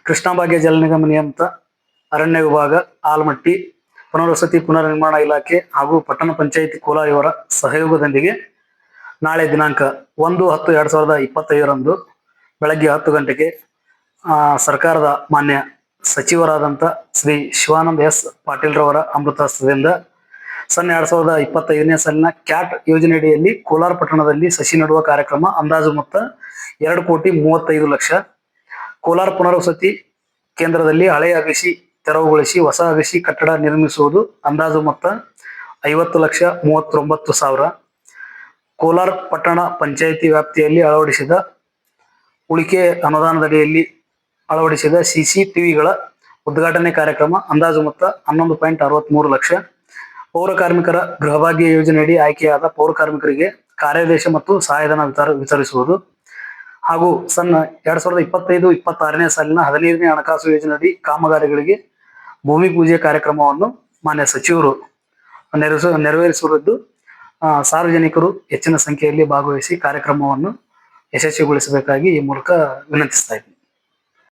ಕೃಷ್ಣ ಭಾಗ್ಯ ಜಲ ನಿಗಮ ನಿಯಮಿತ ಅರಣ್ಯ ವಿಭಾಗ ಆಲಮಟ್ಟಿ ಪುನರ್ವಸತಿ ಪುನರ್ನಿರ್ಮಾಣ ಇಲಾಖೆ ಹಾಗೂ ಪಟ್ಟಣ ಪಂಚಾಯಿತಿ ಕೋಲಾರ ಇವರ ಸಹಯೋಗದೊಂದಿಗೆ ನಾಳೆ ದಿನಾಂಕ 1/10/2025 ಬೆಳಗ್ಗೆ 10 ಗಂಟೆಗೆ ಸರ್ಕಾರದ ಮಾನ್ಯ ಸಚಿವರಾದಂಥ ಶ್ರೀ ಶಿವಾನಂದ ಎಸ್ ಪಾಟೀಲ್ ರವರ ಅಮೃತಹಸ್ತದಿಂದ 2025ನೇ ಸಾಲಿನ ಕ್ಯಾಟ್ ಯೋಜನೆಯಡಿಯಲ್ಲಿ ಕೋಲಾರ ಪಟ್ಟಣದಲ್ಲಿ ಸಸಿ ನೆಡುವ ಕಾರ್ಯಕ್ರಮ. ಅಂದಾಜು ಮೊತ್ತ 2,35,00,000. ಕೋಲಾರ ಪುನರ್ವಸತಿ ಕೇಂದ್ರದಲ್ಲಿ ಹಳೆಯ ಅಗಸಿ ತೆರವುಗೊಳಿಸಿ ಹೊಸ ಅಗಸಿ ಕಟ್ಟಡ ನಿರ್ಮಿಸುವುದು. ಅಂದಾಜು ಮೊತ್ತ 50,39,000. ಕೋಲಾರ ಪಟ್ಟಣ ಪಂಚಾಯಿತಿ ವ್ಯಾಪ್ತಿಯಲ್ಲಿ ಅಳವಡಿಸಿದ ಉಳಿಕೆ ಅನುದಾನದಡಿಯಲ್ಲಿ ಅಳವಡಿಸಿದ CCTVಗಳ ಉದ್ಘಾಟನೆ ಕಾರ್ಯಕ್ರಮ. ಅಂದಾಜು ಮೊತ್ತ 11.63 ಲಕ್ಷ. ಪೌರ ಕಾರ್ಮಿಕರ ಗೃಹಭಾಗ್ಯ ಯೋಜನೆಯಡಿ ಆಯ್ಕೆಯಾದ ಪೌರ ಕಾರ್ಮಿಕರಿಗೆ ಕಾರ್ಯಾದೇಶ ಮತ್ತು ಸಹಾಯಧನ ವಿತರಿಸುವುದು ಹಾಗೂ 2025-26ನೇ ಸಾಲಿನ 15ನೇ ಹಣಕಾಸು ಯೋಜನೆಯಡಿ ಕಾಮಗಾರಿಗಳಿಗೆ ಭೂಮಿ ಪೂಜೆ ಕಾರ್ಯಕ್ರಮವನ್ನು ಮಾನ್ಯ ಸಚಿವರು ನೆರವೇರಿಸುವುದು. ಸಾರ್ವಜನಿಕರು ಹೆಚ್ಚಿನ ಸಂಖ್ಯೆಯಲ್ಲಿ ಭಾಗವಹಿಸಿ ಕಾರ್ಯಕ್ರಮವನ್ನು ಯಶಸ್ವಿಗೊಳಿಸಬೇಕಾಗಿ ಈ ಮೂಲಕ ವಿನಂತಿಸ್ತಾ ಇದ್ದೀನಿ.